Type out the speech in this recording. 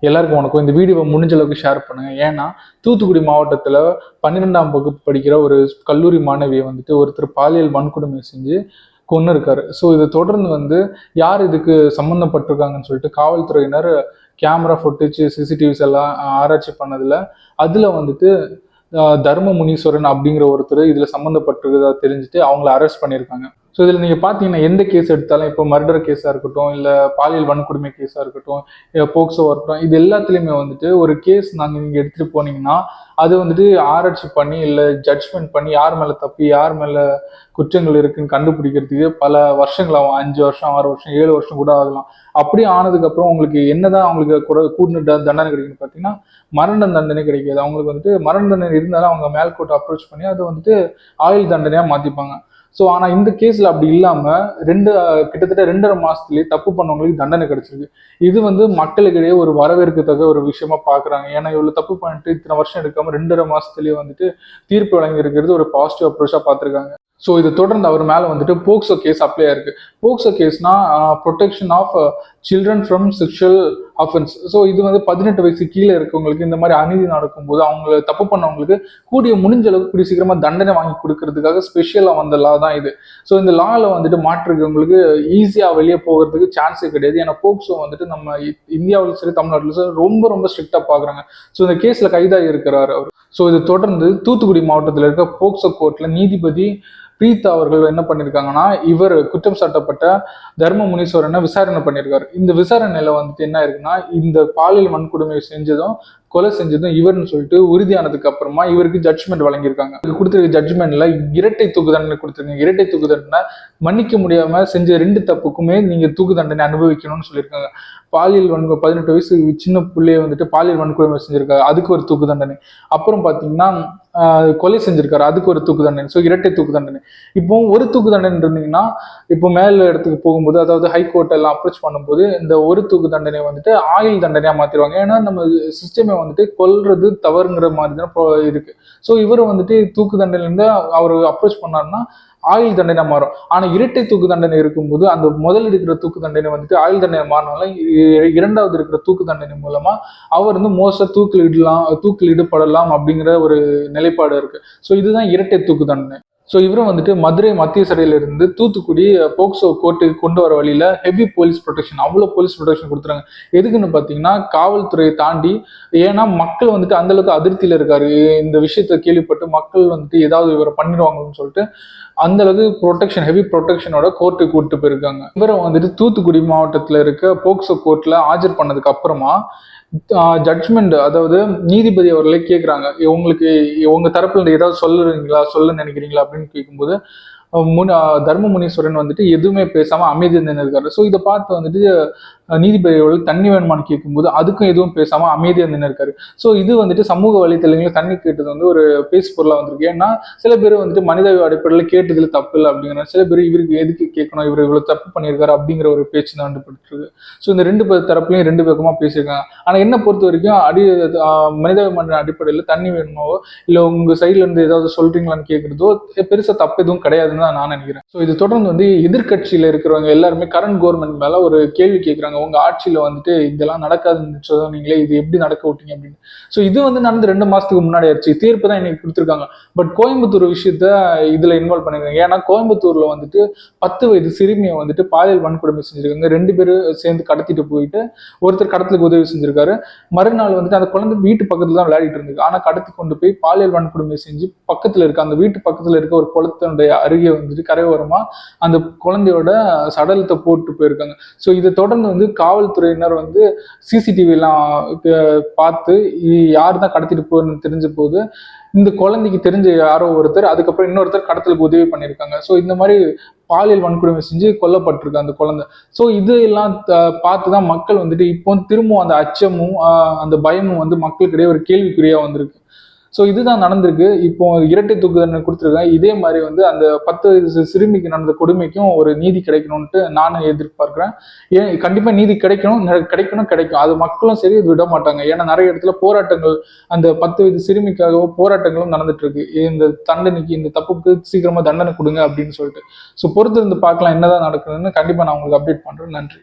எல்லாருக்கும் வணக்கம். இந்த வீடியோவை முடிஞ்ச அளவுக்கு ஷேர் பண்ணுங்க. ஏன்னா தூத்துக்குடி மாவட்டத்தில் 12ஆம் வகுப்பு படிக்கிற ஒரு கல்லூரி மாணவியை வந்துட்டு ஒருத்தர் பாலியல் வன்கொடுமை செஞ்சு கொன்று இருக்காரு. ஸோ இதை தொடர்ந்து யார் இதுக்கு சம்மந்தப்பட்டிருக்காங்கன்னு சொல்லிட்டு காவல்துறையினர் கேமரா ஃபுட்டேஜ், சிசிடிவிஸ் எல்லாம் ஆராய்ச்சி பண்ணதில் அதில் தர்ம முனீஸ்வரன் அப்படிங்கிற ஒருத்தர் இதில் சம்மந்தப்பட்டிருக்கிறதா தெரிஞ்சுட்டு அவங்கள அரெஸ்ட் பண்ணியிருக்காங்க. ஸோ இதில் நீங்கள் பார்த்தீங்கன்னா எந்த கேஸ் எடுத்தாலும், இப்போ மர்டர் கேஸாக இருக்கட்டும், இல்லை பாலியல் வன்கொடுமை கேஸாக இருக்கட்டும், போக்சோவாக இருக்கட்டும், இது எல்லாத்துலேயுமே ஒரு கேஸ் நீங்கள் எடுத்துகிட்டு போனீங்கன்னா அது ஆராய்ச்சி பண்ணி இல்லை ஜட்ஜ்மெண்ட் பண்ணி யார் மேலே தப்பு யார் மேலே குற்றங்கள் இருக்குன்னு கண்டுபிடிக்கிறதுக்கு பல வருஷங்கள் ஆகும். 5 வருஷம், 6 வருஷம், 7 வருஷம் கூட ஆகலாம். அப்படி ஆனதுக்கப்புறம் உங்களுக்கு என்னதான் அவங்களுக்கு கூடுதல் தண்டனை கிடைக்குன்னு பார்த்தீங்கன்னா மரண தண்டனை கிடைக்காது. அவங்களுக்கு மரண தண்டனை இருந்தாலும் அவங்க மேல்கோர்ட் அப்ரோச் பண்ணி அதை ஆயுள் தண்டனையாக மாற்றிப்பாங்க. ஸோ ஆனால் இந்த கேஸில் அப்படி இல்லாமல் கிட்டத்தட்ட 2.5 மாதத்துலேயே தப்பு பண்ணவங்களுக்கு தண்டனை கிடைச்சிருக்கு. இது மக்களுக்கிடையே ஒரு வரவேற்கத்தக்க ஒரு விஷயமா பார்க்குறாங்க. ஏன்னா இவ்வளோ தப்பு பண்ணிட்டு இத்தனை வருஷம் எடுக்காமல் 2.5 மாதத்துலேயே தீர்ப்பு வழங்கி இருக்கிறது ஒரு பாசிட்டிவ் அப்ரோச்சாக பார்த்துருக்காங்க. ஸோ இது தொடர்ந்து அவர் மேலே போக்சோ கேஸ் அப்ளை ஆயிருக்கு. போக்சோ கேஸ்னா protection of children from sexual offence. So இது 18 வயசு கீழே இருக்கவங்களுக்கு இந்த மாதிரி அநீதி நடக்கும்போது அவங்களை தப்பு பண்ணவங்களுக்கு முடிஞ்ச அளவுக்கு கூடிய சீக்கிரமாக தண்டனை வாங்கி கொடுக்கறதுக்காக ஸ்பெஷலாக வந்த லா தான் இது. ஸோ இந்த லாவில் மாற்றுறவங்களுக்கு ஈஸியாக வெளியே போகிறதுக்கு சான்ஸே கிடையாது. ஏன்னா போக்சோ நம்ம இந்தியாவிலும் சரி தமிழ்நாட்டிலும் சரி ரொம்ப ரொம்ப ஸ்ட்ரிக்டாக பார்க்குறாங்க. ஸோ இந்த கேஸில் கைதாகி இருக்கிறார் அவர். ஸோ இது தொடர்ந்து தூத்துக்குடி மாவட்டத்தில் இருக்க போக்சோ கோர்ட்டில் நீதிபதி பிரீதா அவர்கள் என்ன பண்ணியிருக்காங்கன்னா, இவர் குற்றம் சாட்டப்பட்ட தர்ம முனீஸ்வரனை விசாரணை பண்ணியிருக்காரு. இந்த விசாரணையில என்ன இருக்குன்னா, இந்த பாலியல் வன்கொடுமை செஞ்சதும் கொலை செஞ்சதும் இவர்னு சொல்லிட்டு உறுதியானதுக்கு அப்புறமா இவருக்கு ஜட்ஜ்மெண்ட் வழங்கியிருக்காங்க. கொடுத்துருக்க ஜட்ஜ்மெண்ட்ல இரட்டை தூக்கு தண்டனை கொடுத்துருக்காங்க. இரட்டை தூக்கு தண்டனை மன்னிக்க முடியாம செஞ்ச 2 தப்புக்குமே நீங்க தூக்கு தண்டனை அனுபவிக்கணும்னு சொல்லியிருக்காங்க. பாலியல் 18 வயசு சின்ன பிள்ளைய பாலியல் வன்கொடுமை செஞ்சிருக்காரு, அதுக்கு ஒரு தூக்கு தண்டனை. அப்புறம் பாத்தீங்கன்னா கொலை செஞ்சிருக்காரு, அதுக்கு ஒரு தூக்கு தண்டனை. ஸோ இரட்டை தூக்கு தண்டனை. இப்போ ஒரு தூக்கு தண்டனை இருந்தீங்கன்னா இப்போ மேல இடத்துக்கு போகும்போது, அதாவது ஹைகோர்ட் எல்லாம் அப்ரோச் பண்ணும்போது இந்த ஒரு தூக்கு தண்டனை ஆயுள் தண்டனையா மாத்திருவாங்க. ஏன்னா நம்ம சிஸ்டமே கொல்றது தவறுங்கிற மாதிரி தான் இருக்கு. ஸோ இவர் தூக்கு தண்டனையில இருந்து அவர் அப்ரோச் பண்ணாருன்னா ஆயுள் தண்டனை மாறும். ஆனா இரட்டை தூக்கு தண்டனை இருக்கும்போது அந்த முதல் இருக்கிற தூக்கு தண்டனை ஆயுள் தண்டனை மாறினாலும் இரண்டாவது இருக்கிற தூக்கு தண்டனை மூலமா அவர் மோஸ்டா தூக்கில் இடப்படலாம் அப்படிங்கிற ஒரு நிலைப்பாடு இருக்கு. ஸோ இதுதான் இரட்டை தூக்கு தண்டனை. ஸோ இவரும் மதுரை மத்திய சிறையிலிருந்து தூத்துக்குடி போக்சோ கோர்ட்டுக்கு கொண்டு வர வழியில ஹெவி போலீஸ் ப்ரொடெக்ஷன், அவ்வளோ போலீஸ் ப்ரொடெக்ஷன் கொடுத்துறாங்க. எதுக்குன்னு பார்த்தீங்கன்னா காவல்துறையை தாண்டி, ஏன்னா மக்கள் அந்த அளவுக்கு அதிருப்தியில இருக்காரு. இந்த விஷயத்த கேள்விப்பட்டு மக்கள் ஏதாவது இவரை பண்ணிடுவாங்கன்னு சொல்லிட்டு அந்த அளவுக்கு ப்ரொடெக்ஷன், ஹெவி ப்ரொடெக்ஷனோட கோர்ட்டுக்கு கூப்பிட்டு போயிருக்காங்க. இவரை தூத்துக்குடி மாவட்டத்தில் இருக்க போக்சோ கோர்ட்ல ஆஜர் பண்ணதுக்கு அப்புறமா ஜட்ஜ்மெண்ட், அதாவது நீதிபதி அவர்களே கேட்குறாங்க, உங்களுக்கு உங்க தரப்புல இருந்து ஏதாவது சொல்ல நினைக்கிறீங்களா அப்படின்னு கேட்கும்போது தர்ம முனீஸ்வரன் எதுவுமே பேசாம அமைதியா நின்றுருக்காரு. ஸோ இதை பார்த்து நீதிபதி அவர்கள் தண்ணி வேணுமான்னு கேட்கும்போது அதுக்கும் எதுவும் பேசாம அமைதியா நின்றுருக்காரு. ஸோ இது சமூக வலைத்தளங்களில் தண்ணி கேட்டது ஒரு பேசு பொருளா வந்திருக்கு. ஏன்னா சில பேர் மனித அடிப்படையில் கேட்டதுல தப்பு இல்லை அப்படிங்கிற, சில பேர் இவருக்கு எதுக்கு கேட்கணும், இவர் இவ்வளவு தப்பு பண்ணியிருக்காரு அப்படிங்கிற ஒரு பேச்சு தான் கண்டுபிடிச்சிருக்கு. ஸோ இந்த 2 தரப்புலையும் 2 பக்கமா பேசியிருக்காங்க. ஆனா என்ன பொறுத்த வரைக்கும் மனித அடிப்படையில் தண்ணி வேணுமோ இல்லை உங்க சைட்ல இருந்து ஏதாவது சொல்றீங்களான்னு கேட்கறதோ பெருசா தப்பு எதுவும் கிடையாதுன்னு தான் நான் நினைக்கிறேன். ஸோ இது தொடர்ந்து எதிர்கட்சியில இருக்கிறவங்க எல்லாருமே கரண்ட் கவர்மெண்ட் மேல ஒரு கேள்வி கேட்கிறாங்க, உங்க ஆட்சியில இதெல்லாம் நடக்காதுன்னு நீங்களே இது எப்படி நடக்க விட்டீங்க அப்படின்னு. ஸோ இது நடந்து 2 மாசத்துக்கு முன்னாடி ஆயிடுச்சு. தீர்ப்பு தான் இன்னைக்கு கொடுத்துருக்காங்க. பட் கோயம்புத்தூர் விஷயத்த இதுல இன்வால்வ் பண்ணிருக்காங்க. ஏன்னா கோயம்புத்தூர்ல 10 வயது சிறுமியை பாலியல் வன்கொடுமை செஞ்சிருக்காங்க. 2 பேரும் சேர்ந்து கடத்திட்டு போயிட்டு ஒருத்தர் கடத்தலுக்கு உதவி செஞ்சிருக்காரு. மறுநாள் அந்த குழந்தை வீட்டு பக்கத்துல தான் விளையாடிட்டு இருந்திருக்கு. ஆனா கடத்தி கொண்டு போய் பாலியல் வன்கொடுமை செஞ்சு பக்கத்துல இருக்க அந்த வீட்டு பக்கத்துல இருக்க ஒரு குளத்தினுடைய அருகே கரையோரமா அந்த குழந்தையோட சடலத்தை போட்டு போயிருக்காங்க. ஸோ இதை தொடர்ந்து காவல்துறையினர் சிசிடிவி எல்லாம் பார்த்து யார் தான் கடத்திட்டு போறன்னு தெரிஞ்ச போது இந்த குழந்தைக்கு தெரிஞ்ச யாரோ ஒருத்தர், அதுக்கப்புறம் இன்னொருத்தர் கடத்தலுக்கு உதவி பண்ணியிருக்காங்க. ஸோ இந்த மாதிரி பாலியல் வன்கொடுமை செஞ்சு கொல்லப்பட்டிருக்கு அந்த குழந்தை. ஸோ இது எல்லாம் பார்த்துதான் மக்கள் இப்போ திரும்பவும் அந்த அச்சமும் அந்த பயமும் மக்களுக்கிடையே ஒரு கேள்விக்குறியா வந்திருக்கு. ஸோ இதுதான் நடந்திருக்கு. இப்போ இரட்டை தூக்கு தண்டனை கொடுத்துருக்காங்க. இதே மாதிரி அந்த 10 வயசு சிறுமிக்கு நடந்த கொடுமைக்கும் ஒரு நீதி கிடைக்கணும்ட்டு நானும் எதிர்பார்க்கிறேன். கண்டிப்பா நீதி கிடைக்கும். அது மக்களும் சரி விட மாட்டாங்க. ஏன்னா நிறைய இடத்துல போராட்டங்கள், அந்த 10 வயது சிறுமிக்காக போராட்டங்களும் நடந்துட்டு இருக்கு. இந்த தண்டனைக்கு, இந்த தப்புக்கு சீக்கிரமா தண்டனை கொடுங்க அப்படின்னு சொல்லிட்டு. ஸோ பொறுத்து இருந்து பார்க்கலாம் என்னதான் நடக்குதுன்னு. கண்டிப்பா நான் உங்களுக்கு அப்டேட் பண்றேன். நன்றி.